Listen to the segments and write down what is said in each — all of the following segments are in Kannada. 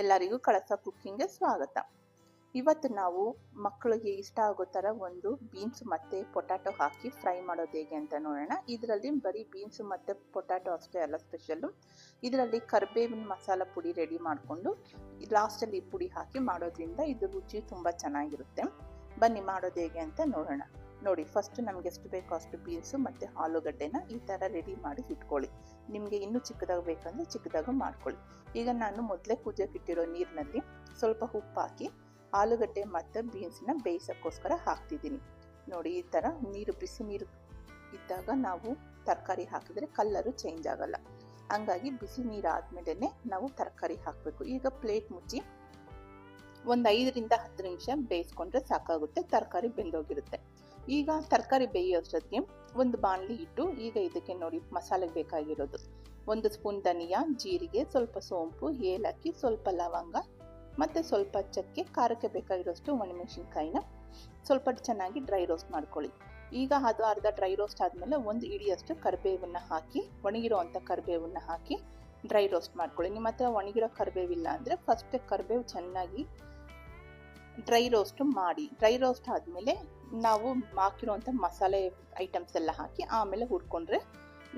ಎಲ್ಲರಿಗೂ ಕಳಸ ಕುಕ್ಕಿಂಗ್ಗೆ ಸ್ವಾಗತ. ಇವತ್ತು ನಾವು ಮಕ್ಕಳಿಗೆ ಇಷ್ಟ ಆಗೋ ಥರ ಒಂದು ಬೀನ್ಸ್ ಮತ್ತು ಪೊಟ್ಯಾಟೊ ಹಾಕಿ ಫ್ರೈ ಮಾಡೋದು ಹೇಗೆ ಅಂತ ನೋಡೋಣ. ಇದರಲ್ಲಿ ಬರೀ ಬೀನ್ಸ್ ಮತ್ತು ಪೊಟ್ಯಾಟೊ ಅಷ್ಟೇ ಅಲ್ಲ ಸ್ಪೆಷಲ್ಲು. ಇದರಲ್ಲಿ ಕರಿಬೇವಿನ ಮಸಾಲ ಪುಡಿ ರೆಡಿ ಮಾಡಿಕೊಂಡು ಲಾಸ್ಟಲ್ಲಿ ಈ ಪುಡಿ ಹಾಕಿ ಮಾಡೋದ್ರಿಂದ ಇದು ರುಚಿ ತುಂಬ ಚೆನ್ನಾಗಿರುತ್ತೆ. ಬನ್ನಿ ಮಾಡೋದು ಹೇಗೆ ಅಂತ ನೋಡೋಣ. ನೋಡಿ, ಫಸ್ಟ್ ನಮಗೆ ಎಷ್ಟು ಬೇಕೋ ಅಷ್ಟು ಬೀನ್ಸು ಮತ್ತು ಆಲೂಗಡ್ಡೆನ ಈ ಥರ ರೆಡಿ ಮಾಡಿ ಇಟ್ಕೊಳ್ಳಿ. ನಿಮಗೆ ಇನ್ನೂ ಚಿಕ್ಕದಾಗ ಬೇಕಂದರೆ ಚಿಕ್ಕದಾಗ ಮಾಡ್ಕೊಳ್ಳಿ. ಈಗ ನಾನು ಮೊದಲೇ ಕುದಿಯೋಕ್ಕಿಟ್ಟಿರೋ ನೀರಿನಲ್ಲಿ ಸ್ವಲ್ಪ ಉಪ್ಪು ಹಾಕಿ ಆಲೂಗಡ್ಡೆ ಮತ್ತು ಬೀನ್ಸನ್ನ ಬೇಯಿಸೋಕ್ಕೋಸ್ಕರ ಹಾಕ್ತಿದ್ದೀನಿ. ನೋಡಿ, ಈ ಥರ ನೀರು ಬಿಸಿ ನೀರು ಇದ್ದಾಗ ನಾವು ತರಕಾರಿ ಹಾಕಿದರೆ ಕಲ್ಲರು ಚೇಂಜ್ ಆಗಲ್ಲ. ಹಂಗಾಗಿ ಬಿಸಿ ನೀರು ಆದಮೇಲೆ ನಾವು ತರಕಾರಿ ಹಾಕಬೇಕು. ಈಗ ಪ್ಲೇಟ್ ಮುಚ್ಚಿ ಒಂದು 5ರಿಂದ 10 ನಿಮಿಷ ಬೇಯಿಸ್ಕೊಂಡ್ರೆ ಸಾಕಾಗುತ್ತೆ. ತರಕಾರಿ ಬೆಂದೋಗಿರುತ್ತೆ. ಈಗ ತರಕಾರಿ ಬೇಯೋಷ್ಟೊತ್ತಿಗೆ ಒಂದು ಬಾಣಲಿ ಇಟ್ಟು ಈಗ ಇದಕ್ಕೆ ನೋಡಿ ಮಸಾಲೆಗೆ ಬೇಕಾಗಿರೋದು 1 ಸ್ಪೂನ್ ಧನಿಯಾ, ಜೀರಿಗೆ, ಸ್ವಲ್ಪ ಸೋಂಪು, ಏಲಕ್ಕಿ, ಸ್ವಲ್ಪ ಲವಂಗ ಮತ್ತು ಸ್ವಲ್ಪ ಚಕ್ಕೆ, ಖಾರಕ್ಕೆ ಬೇಕಾಗಿರೋಷ್ಟು ಒಣಮೆಣಸಿನ್ಕಾಯಿನ ಸ್ವಲ್ಪ ಚೆನ್ನಾಗಿ ಡ್ರೈ ರೋಸ್ಟ್ ಮಾಡ್ಕೊಳ್ಳಿ. ಈಗ ಅದು ಅರ್ಧ ಡ್ರೈ ರೋಸ್ಟ್ ಆದಮೇಲೆ 1 ಹಿಡಿಯಷ್ಟು ಕರಿಬೇವನ್ನು ಹಾಕಿ, ಒಣಗಿರೋವಂಥ ಕರಿಬೇವನ್ನು ಹಾಕಿ ಡ್ರೈ ರೋಸ್ಟ್ ಮಾಡ್ಕೊಳ್ಳಿ. ನಿಮ್ಮ ಹತ್ರ ಒಣಗಿರೋ ಕರಿಬೇವಿಲ್ಲ ಅಂದರೆ ಫಸ್ಟ್ ಕರಿಬೇವು ಚೆನ್ನಾಗಿ ಡ್ರೈ ರೋಸ್ಟ್ ಮಾಡಿ. ಡ್ರೈ ರೋಸ್ಟ್ ಆದಮೇಲೆ ನಾವು ಹಾಕಿರೋವಂಥ ಮಸಾಲೆ ಐಟಮ್ಸ್ ಎಲ್ಲ ಹಾಕಿ ಆಮೇಲೆ ಹುರ್ಕೊಂಡ್ರೆ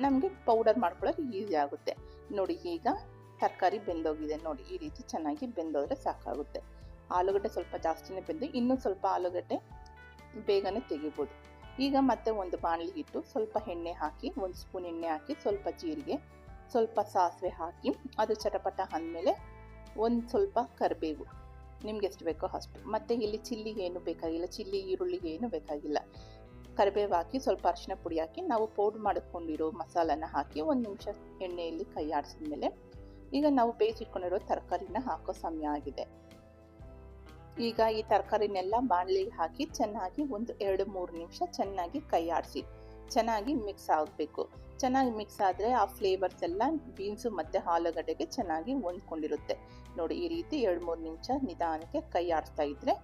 ನಮಗೆ ಪೌಡರ್ ಮಾಡ್ಕೊಳ್ಳೋಕೆ ಈಸಿ ಆಗುತ್ತೆ. ನೋಡಿ, ಈಗ ತರಕಾರಿ ಬೆಂದೋಗಿದೆ. ನೋಡಿ, ಈ ರೀತಿ ಚೆನ್ನಾಗಿ ಬೆಂದೋದ್ರೆ ಸಾಕಾಗುತ್ತೆ. ಆಲೂಗಡ್ಡೆ ಸ್ವಲ್ಪ ಜಾಸ್ತಿನೇ ಬೆಂದು, ಇನ್ನೂ ಸ್ವಲ್ಪ ಆಲೂಗಡ್ಡೆ ಬೇಗನೆ ತೆಗಿಬೋದು. ಈಗ ಮತ್ತೆ ಒಂದು ಬಾಣಲಿ ಇಟ್ಟು ಸ್ವಲ್ಪ ಎಣ್ಣೆ ಹಾಕಿ, 1 ಸ್ಪೂನ್ ಎಣ್ಣೆ ಹಾಕಿ, ಸ್ವಲ್ಪ ಜೀರಿಗೆ, ಸ್ವಲ್ಪ ಸಾಸಿವೆ ಹಾಕಿ ಅದು ಚಟಪಟ ಅಂದಮೇಲೆ ಸ್ವಲ್ಪ ಕರಿಬೇವು ನಿಮ್ಗೆ ಎಷ್ಟು ಬೇಕೋ ಅಷ್ಟು. ಮತ್ತು ಇಲ್ಲಿ ಚಿಲ್ಲಿಗೆ ಏನು ಬೇಕಾಗಿಲ್ಲ, ಚಿಲ್ಲಿ ಈರುಳ್ಳಿಗೆ ಏನು ಬೇಕಾಗಿಲ್ಲ. ಕರಿಬೇವು ಹಾಕಿ ಸ್ವಲ್ಪ ಅರಿಶಿನ ಪುಡಿ ಹಾಕಿ ನಾವು ಪೌಡ್ರ್ ಮಾಡಿಕೊಂಡಿರೋ ಮಸಾಲನ ಹಾಕಿ 1 ನಿಮಿಷ ಎಣ್ಣೆಯಲ್ಲಿ ಕೈ ಆಡಿಸಿದ್ಮೇಲೆ ಈಗ ನಾವು ಬೇಯಿಸಿಟ್ಕೊಂಡಿರೋ ತರಕಾರಿನ ಹಾಕೋ ಸಮಯ ಆಗಿದೆ. ಈಗ ಈ ತರಕಾರಿನೆಲ್ಲ ಬಾಣಲಿಗೆ ಹಾಕಿ ಚೆನ್ನಾಗಿ ಒಂದು 2-3 ನಿಮಿಷ ಚೆನ್ನಾಗಿ ಕೈ ಆಡಿಸಿ ಚೆನ್ನಾಗಿ ಮಿಕ್ಸ್ ಆಗಬೇಕು. ಚೆನ್ನಾಗಿ ಮಿಕ್ಸ್ ಆದರೆ ಆ ಫ್ಲೇವರ್ಸ್ ಎಲ್ಲ ಬೀನ್ಸು ಮತ್ತು ಆಲೂಗಡ್ಡೆಗೆ ಚೆನ್ನಾಗಿ ಹೊಂದ್ಕೊಂಡಿರುತ್ತೆ. ನೋಡಿ, ಈ ರೀತಿ 2-3 ನಿಮಿಷ ನಿಧಾನಕ್ಕೆ ಕೈ ಆಡಿಸ್ತಾ ಇದ್ದರೆ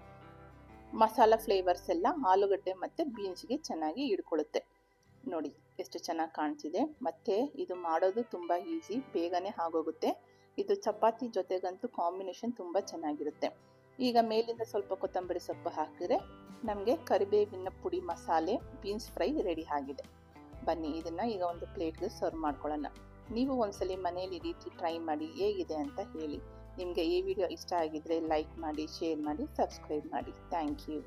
ಮಸಾಲ ಫ್ಲೇವರ್ಸ್ ಎಲ್ಲ ಆಲೂಗಡ್ಡೆ ಮತ್ತು ಬೀನ್ಸ್ಗೆ ಚೆನ್ನಾಗಿ ಹಿಡ್ಕೊಳ್ಳುತ್ತೆ. ನೋಡಿ ಎಷ್ಟು ಚೆನ್ನಾಗಿ ಕಾಣ್ತಿದೆ. ಮತ್ತು ಇದು ಮಾಡೋದು ತುಂಬ ಈಸಿ, ಬೇಗನೆ ಆಗೋಗುತ್ತೆ. ಇದು ಚಪಾತಿ ಜೊತೆಗಂತೂ ಕಾಂಬಿನೇಷನ್ ತುಂಬ ಚೆನ್ನಾಗಿರುತ್ತೆ. ಈಗ ಮೇಲಿಂದ ಸ್ವಲ್ಪ ಕೊತ್ತಂಬರಿ ಸೊಪ್ಪು ಹಾಕಿದರೆ ನಮಗೆ ಕರಿಬೇವಿನ ಪುಡಿ ಮಸಾಲೆ ಬೀನ್ಸ್ ಫ್ರೈ ರೆಡಿ ಆಗಿದೆ. ಬನ್ನಿ ಇದನ್ನು ಈಗ ಒಂದು ಪ್ಲೇಟ್ಗೆ ಸರ್ವ್ ಮಾಡ್ಕೊಳ್ಳೋಣ. ನೀವು ಒಂದ್ಸಲಿ ಮನೇಲಿ ಈ ರೀತಿ ಟ್ರೈ ಮಾಡಿ ಹೇಗಿದೆ ಅಂತ ಹೇಳಿ. ನಿಮಗೆ ಈ ವಿಡಿಯೋ ಇಷ್ಟ ಆಗಿದ್ರೆ ಲೈಕ್ ಮಾಡಿ, ಶೇರ್ ಮಾಡಿ, ಸಬ್ಸ್ಕ್ರೈಬ್ ಮಾಡಿ. Thank you.